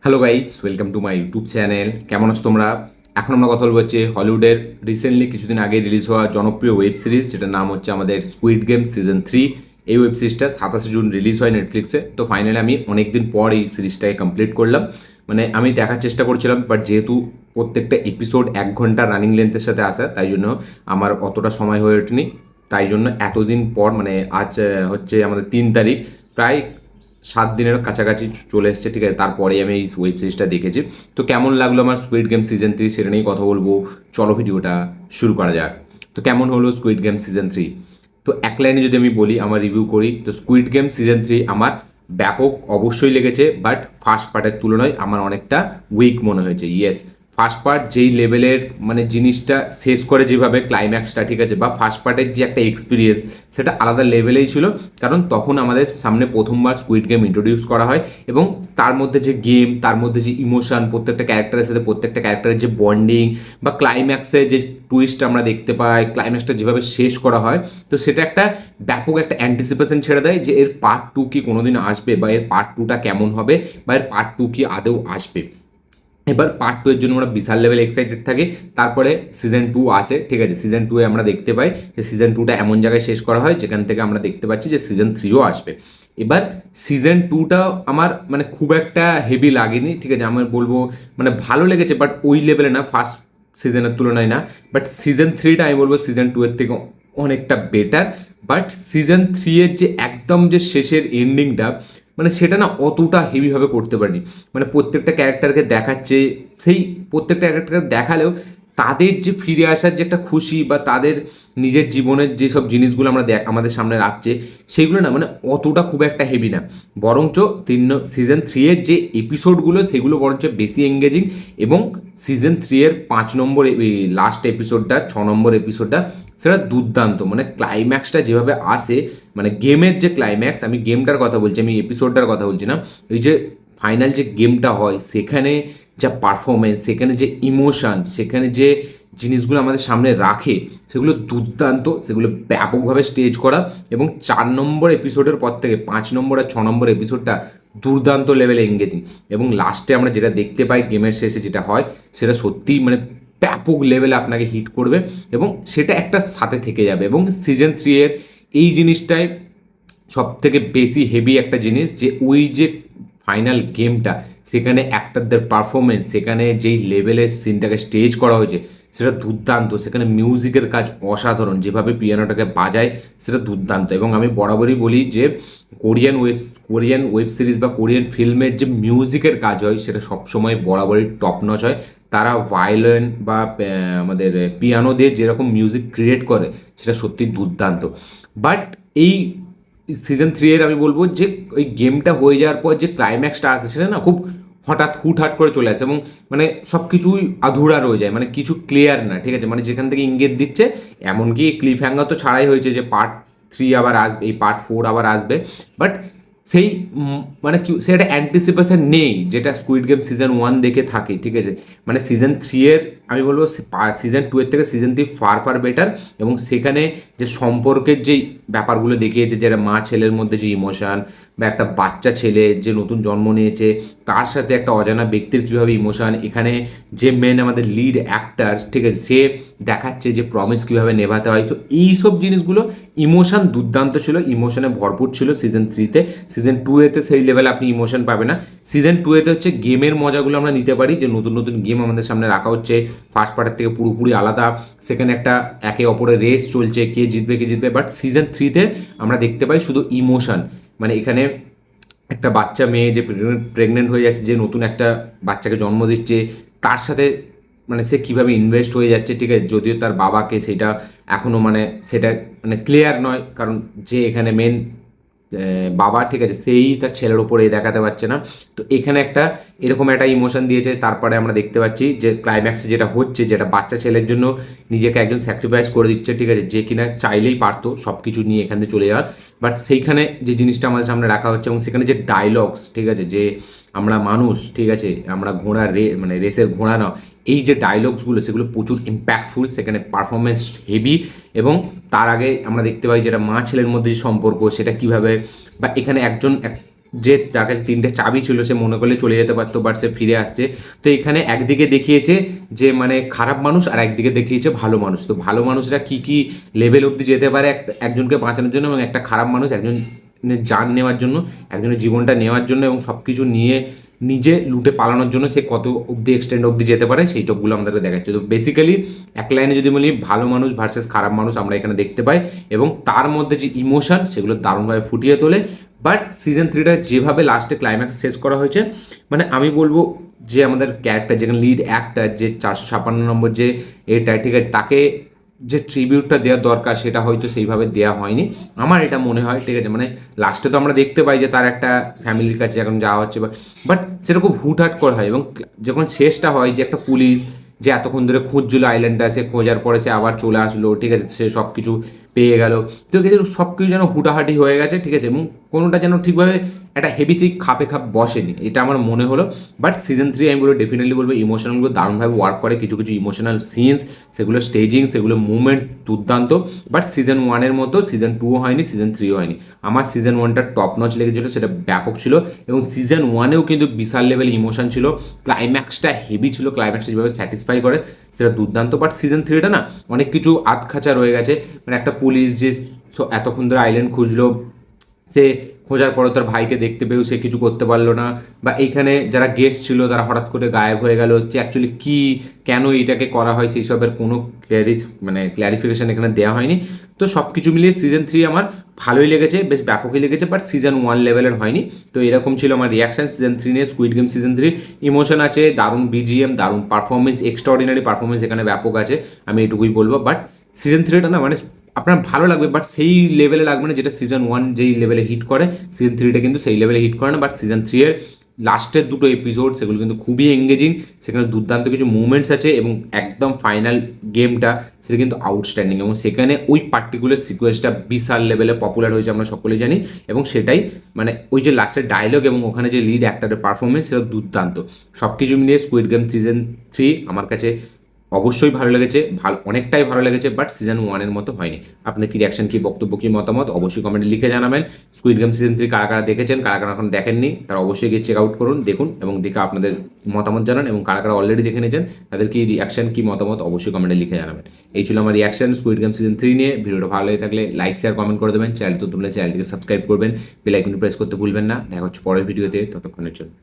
Hello guys, welcome to my YouTube channel. কেমন আছো তোমরা? এখন আমরা কথা বলবো হচ্ছে হলিউডের রিসেন্টলি কিছুদিন আগে রিলিজ হওয়া জনপ্রিয় ওয়েব সিরিজ, যেটার নাম হচ্ছে আমাদের স্কুইড গেম সিজন 3। এই ওয়েব সিরিজটা 27 জুন রিলিজ হয় নেটফ্লিক্সে। তো ফাইনালি আমি অনেকদিন পর এই সিরিজটাকে কমপ্লিট করলাম। মানে আমি দেখার চেষ্টা করছিলাম, বাট যেহেতু প্রত্যেকটা এপিসোড 1 ঘন্টা রানিং লেন্থের সাথে আসা, তাই জন্য আমার অতটা সময় হয়ে ওঠেনি। তাই জন্য এতদিন পর মানে আজ হচ্ছে আমাদের 3 তারিখ, প্রায় 7 দিনের কাছাকাছি চলে এসছে, ঠিক আছে। তারপরেই আমি এই ওয়েব সিরিজটা দেখেছি। তো কেমন লাগলো আমার স্কুইড গেম সিজন 3 সেটা নিয়েই কথা বলবো। চলো ভিডিওটা শুরু করা যাক। তো কেমন হলো স্কুইড গেম সিজন 3? তো এক লাইনে যদি আমি বলি, আমার রিভিউ করি, তো স্কুইড গেম সিজন 3 আমার ব্যাপক অবশ্যই লেগেছে, বাট ফার্স্ট পার্টের তুলনায় আমার অনেকটা উইক মনে হয়েছে। ইয়েস, ফার্স্ট পার্ট যেই লেভেলের মানে জিনিসটা শেষ করে, যেভাবে ক্লাইম্যাক্সটা, ঠিক আছে, বা ফার্স্ট পার্টের যে একটা এক্সপিরিয়েন্স, সেটা আলাদা লেভেলেই ছিল। কারণ তখন আমাদের সামনে প্রথমবার স্কুইড গেম ইন্ট্রোডিউস করা হয়, এবং তার মধ্যে যে গেম, তার মধ্যে যে ইমোশন, প্রত্যেকটা ক্যারেক্টারের সাথে প্রত্যেকটা ক্যারেক্টারের যে বন্ডিং, বা ক্লাইম্যাক্সে যে টুইস্ট আমরা দেখতে পাই, ক্লাইম্যাক্সটা যেভাবে শেষ করা হয়, তো সেটা একটা ব্যাপক একটা অ্যান্টিসিপেশন ছেড়ে দেয় যে এর পার্ট 2 কি কোনোদিন আসবে, বা এর পার্ট 2টা কেমন হবে, বা এর পার্ট 2 কি আদৌ আসবে। এবার পার্ট 2 এর জন্য আমরা বিশাল লেভেল এক্সাইটেড থাকি। তারপরে সিজন 2 আসে, ঠিক আছে। সিজন 2 আমরা দেখতে পাই যে সিজন 2টা এমন জায়গায় শেষ করা হয় যেখান থেকে আমরা দেখতে পাচ্ছি যে সিজন 3ও আসবে। এবার সিজন 2টা আমার মানে খুব একটা হেভি লাগেনি, ঠিক আছে। আমি বলবো মানে ভালো লেগেছে, বাট ওই লেভেলে না, ফার্স্ট সিজনের তুলনায় না। বাট সিজন 3টা আমি বলবো সিজন 2 এর থেকে অনেকটা বেটার। বাট সিজন 3 এর যে একদম যে শেষের এন্ডিংটা, মানে সেটা না অতটা হেভিভাবে করতে পারিনি। মানে প্রত্যেকটা ক্যারেক্টারকে দেখাচ্ছে, সেই প্রত্যেকটা ক্যারেক্টারকে দেখালেও তাদের যে ফিরে আসার যে একটা খুশি, বা তাদের নিজের জীবনের যেসব জিনিসগুলো আমরা আমাদের সামনে রাখছে, সেগুলো না মানে অতটা খুব একটা হেভি না। বরঞ্চ সিজন 3 এর যে এপিসোডগুলো, সেগুলো বরঞ্চ বেশি এঙ্গেজিং। এবং সিজন 3 এর 5 নম্বর লাস্ট এপিসোডটা, 6 নম্বর এপিসোডটা, সেটা দুর্দান্ত। মানে ক্লাইম্যাক্সটা যেভাবে আসে, মানে গেমের যে ক্লাইম্যাক্স, আমি গেমটার কথা বলছি, আমি এপিসোডটার কথা বলছি না। এই যে ফাইনাল যে গেমটা হয়, সেখানে যা পারফরমেন্স, সেখানে যে ইমোশন, সেখানে যে জিনিসগুলো আমাদের সামনে রাখে, সেগুলো দুর্দান্ত, সেগুলো ব্যাপকভাবে স্টেজ করা। এবং 4 নম্বর এপিসোডের পর থেকে 5 নম্বর আর 6 নম্বর এপিসোডটা দুর্দান্ত লেভেলে এঙ্গেজিং। এবং লাস্টে আমরা যেটা দেখতে পাই, গেমের শেষে যেটা হয়, সেটা সত্যিই মানে ব্যাপক লেভেলে আপনাকে হিট করবে, এবং সেটা একটা সাথে থেকে যাবে। এবং সিজন 3 এর এই জিনিসটাই সব থেকে বেশি হেভি একটা জিনিস, যে ওই যে ফাইনাল গেমটা, সেখানে অ্যাক্টরদের পারফরমেন্স, সেখানে যেই লেভেলের সিনটাকে স্টেজ করা হয়েছে, সেটা দুর্দান্ত। সেখানে মিউজিকের কাজ অসাধারণ, যেভাবে পিয়ানোটাকে বাজায়, সেটা দুর্দান্ত। এবং আমি বরাবরই বলি যে কোরিয়ান ওয়েব সিরিজ বা কোরিয়ান ফিল্মের যে মিউজিকের কাজ হয়, সেটা সবসময় বরাবরই টপ নচ হয়। তারা ভায়োলিন বা আমাদের পিয়ানো দিয়ে যেরকম মিউজিক ক্রিয়েট করে, সেটা সত্যি দুর্দান্ত। বাট এই সিজন 3 এর আমি বলবো যে ওই গেমটা হয়ে যাওয়ার পর যে ক্লাইম্যাক্সটা আসে, সেটা না খুব হঠাৎ হুটহাট করে চলে আসে, এবং মানে সব কিছুই আধুরা রয়ে যায়, মানে কিছু ক্লিয়ার না, ঠিক আছে। মানে যেখান থেকে ইঙ্গিত দিচ্ছে, এমনকি ক্লিফ হ্যাঙ্গার তো ছাড়াই হয়েছে যে পার্ট 3 আবার আসবে, এই পার্ট 4 আবার আসবে। বাট সেই মানে কি, সে একটা অ্যান্টিসিপেশন নেই, যেটা স্কুইড গেম সিজন 1 দেখে থাকি, ঠিক আছে। মানে সিজন 3 এর আমি বলবো সিজন 2 এর থেকে সিজন 3 ফার ফার বেটার। এবং সেখানে যে সম্পর্কের যেই ব্যাপারগুলো দেখিয়েছে, যেটা মা ছেলের মধ্যে যে ইমোশন, বা একটা বাচ্চা ছেলে যে নতুন জন্ম নিয়েছে, তার সাথে একটা অজানা ব্যক্তির কীভাবে ইমোশন, এখানে যে মেন আমাদের লিড অ্যাক্টার, ঠিক আছে, সে দেখাচ্ছে যে প্রমিস কীভাবে নেভাতে হয়। তো এইসব জিনিসগুলো ইমোশন দুর্দান্ত ছিল, ইমোশনে ভরপুর ছিল সিজন 3-তে। সিজন 2-এতে সেই লেভেল আপনি ইমোশন পাবে না। সিজন 2-এতে হচ্ছে গেমের মজাগুলো আমরা নিতে পারি, যে নতুন নতুন গেম আমাদের সামনে রাখা হচ্ছে, ফার্স্ট পার্টের থেকে পুরোপুরি আলাদা। সেখানে একটা একে অপরের রেস চলছে, কে জিতবে কে জিতবে। বাট সিজন 3-তে আমরা দেখতে পাই শুধু ইমোশন। মানে এখানে একটা বাচ্চা মেয়ে যে প্রেগনেন্ট হয়ে যাচ্ছে, যে নতুন একটা বাচ্চাকে জন্ম দিচ্ছে, তার সাথে মানে সে কীভাবে ইনভেস্ট হয়ে যাচ্ছে, ঠিক আছে। যদিও তার বাবাকে সেটা এখনও মানে সেটা মানে ক্লিয়ার নয়, কারণ যে এখানে মেন বাবা, ঠিক আছে, সেই তার ছেলের ওপরে দেখাতে পারছে না। তো এখানে একটা এরকম একটা ইমোশন দিয়েছে। তারপরে আমরা দেখতে পাচ্ছি যে ক্লাইম্যাক্সে যেটা হচ্ছে, যেটা বাচ্চা ছেলের জন্য নিজেকে একজন স্যাক্রিফাইস করে দিচ্ছে, ঠিক আছে, যে কিনা চাইলেই পারতো সব কিছু নিয়ে এখান থেকে চলে যাওয়ার। বাট সেইখানে যে জিনিসটা আমাদের সামনে রাখা হচ্ছে, এবং সেখানে যে ডায়লগস, ঠিক আছে, যে আমরা মানুষ, ঠিক আছে, আমরা ঘোড়া মানে রেসের ঘোড়া না, এই যে ডায়লগসগুলো, সেগুলো প্রচুর ইম্প্যাক্টফুল, সেখানে পারফরমেন্স হেভি। এবং তার আগে আমরা দেখতে পাই যেটা মা ছেলের মধ্যে যে সম্পর্ক, সেটা কীভাবে, বা এখানে একজন যে যার কাছে 3টে চাবি ছিল সে মনে করলে চলে যেতে পারতো, বাট সে ফিরে আসছে। তো এখানে একদিকে দেখিয়েছে যে মানে খারাপ মানুষ, আর একদিকে দেখিয়েছে ভালো মানুষ। তো ভালো মানুষরা কি কি লেভেল অবধি যেতে পারে একজনকে বাঁচানোর জন্য, এবং একটা খারাপ মানুষ একজনের জান নেওয়ার জন্য, একজনের জীবনটা নেওয়ার জন্য এবং সব কিছু নিয়ে নিজে লুটে পালানোর জন্য সে কত অবধি এক্সটেন্ড অবধি যেতে পারে, সেই টপগুলো আমাদেরকে দেখাচ্ছে। তো বেসিক্যালি এক লাইনে যদি বলি, ভালো মানুষ ভার্সেস খারাপ মানুষ আমরা এখানে দেখতে পাই, এবং তার মধ্যে যে ইমোশন সেগুলো দারুণভাবে ফুটিয়ে তোলে। বাট সিজন 3টা যেভাবে লাস্টে ক্লাইম্যাক্স শেষ করা হয়েছে, মানে আমি বলবো যে আমাদের ক্যারেক্টার, যেখানে লিড অ্যাক্টার, যে 456 নম্বর যে এটা, ঠিক আছে, তাকে যে ট্রিবিউটটা দেওয়ার দরকার সেটা হয়তো সেইভাবে দেওয়া হয়নি, আমার এটা মনে হয়, ঠিক আছে। মানে লাস্টে তো আমরা দেখতে পাই যে তার একটা ফ্যামিলির কাছে এখন যাওয়া হচ্ছে, বাট সেটা খুব হুটহাট করে হয়। এবং যখন শেষটা হয় যে একটা পুলিশ যে এতক্ষণ ধরে খুঁজছিল আইল্যান্ডটা, সে খোঁজার পরে সে আবার চলে আসলো, ঠিক আছে, সে সব কিছু পেয়ে গেল। তো কিছু সব কিছু যেন হুটাহাটি হয়ে গেছে, ঠিক আছে, এবং কোনোটা যেন ঠিকভাবে একটা হেভি সেই খাপে খাপ বসেনি, এটা আমার মনে হলো। বাট সিজন 3 আমি বলবো, ডেফিনেটলি বলবো ইমোশনালগুলো দারুণভাবে ওয়ার্ক করে, কিছু কিছু ইমোশনাল সিনস, সেগুলো স্টেজিং, সেগুলো মুভমেন্টস দুর্দান্ত। বাট সিজন 1-এর মতো সিজন 2ও হয়নি, সিজন 3ও হয়নি। আমার সিজন 1টা টপ নচ লেগেছিলো, সেটা ব্যাপক ছিল। এবং সিজন 1-এও কিন্তু বিশাল লেভেল ইমোশন ছিল, ক্লাইম্যাক্সটা হেভি ছিল, ক্লাইম্যাক্সটা যেভাবে স্যাটিসফাই করে সেটা দুর্দান্ত। বাট সিজন 3টা না অনেক কিছু আধখাচা রয়ে গেছে। মানে একটা পুলিশ যে এতক্ষণ ধরে আইল্যান্ড খুঁজলো, সে খোঁজার পরে তার ভাইকে দেখতে পেয়েও সে কিছু করতে পারলো না, বা এইখানে যারা গেস্ট ছিল তারা হঠাৎ করে গায়েব হয়ে গেল, যে অ্যাকচুয়ালি কী কেন এইটাকে করা হয় সেই সবের কোনো ক্ল্যারিফিকেশন এখানে দেওয়া হয়নি। তো সব কিছু মিলিয়ে সিজন 3 আমার ভালোই লেগেছে, বেশ ব্যাপকই লেগেছে, বাট সিজন 1 লেভেলের হয়নি। তো এরকম ছিল আমার রিয়াকশন সিজন 3 নিয়ে। স্কুইড গেম সিজন 3 ইমোশন আছে, দারুণ বিজিএম, দারুণ পারফরমেন্স, এক্সট্রাঅর্ডিনারি পারফরমেন্স এখানে ব্যাপক আছে, আমি এটুকুই বলবো। বাট সিজন 3টা না মানে আপনার ভালো লাগবে, বাট সেই লেভেলে লাগবে না যেটা সিজন 1 যেই লেভেলে হিট করে, সিজন 3টা কিন্তু সেই লেভেলে হিট করে না। বাট সিজন 3 এর লাস্টের দুটো এপিসোড সেগুলো কিন্তু খুবই এঙ্গেজিং, সেখানে দুর্দান্ত কিছু মুভমেন্টস আছে, এবং একদম ফাইনাল গেমটা সেটা কিন্তু আউটস্ট্যান্ডিং, এবং সেখানে ওই পার্টিকুলার সিকোয়েন্সটা বিশাল লেভেলে পপুলার হয়েছে, আমরা সকলেই জানি। এবং সেটাই মানে ওই যে লাস্টের ডায়লগ এবং ওখানে যে লিড অ্যাক্টরের পারফরমেন্স সেটা দুর্দান্ত। সব কিছু মিলিয়ে স্কুইড গেম সিজন 3 আমার কাছে অবশ্যই ভালো লেগেছে, অনেকটাই ভালো লেগেছে, বাট সিজন 1-এর মতো হয়নি। আপনার কি রিয়াকশন, কি বক্তব্য, কি মতামত অবশ্যই কমেন্টে লিখে জানাবেন। স্কুইড গেম সিজন 3 কারা কারা দেখেছেন, কারা কারা এখন দেখেননি, তারা অবশ্যই গিয়ে চেক আউট করুন, দেখুন, এবং দেখে আপনাদের মতামত জানান। এবং কারা কারা অলরেডি দেখে নিয়েছেন তাদের কি রিয়াকশন, কি মতামত অবশ্যই কমেন্টে লিখে জানাবেন। এই ছিল আমার রিয়াকশন স্কুইড গেম সিজন 3 নিয়ে। ভিডিওটা ভালো লেগে থাকলে লাইক, শেয়ার, কমেন্ট করে দেবেন। চ্যানেল তো তোমরা চ্যানেলটিকে সাবস্ক্রাইব করবেন, বেল আইকনটি প্রেস করতে ভুলবেন না। দেখা হচ্ছে পরের ভিডিওতে, ততক্ষণের জন্য।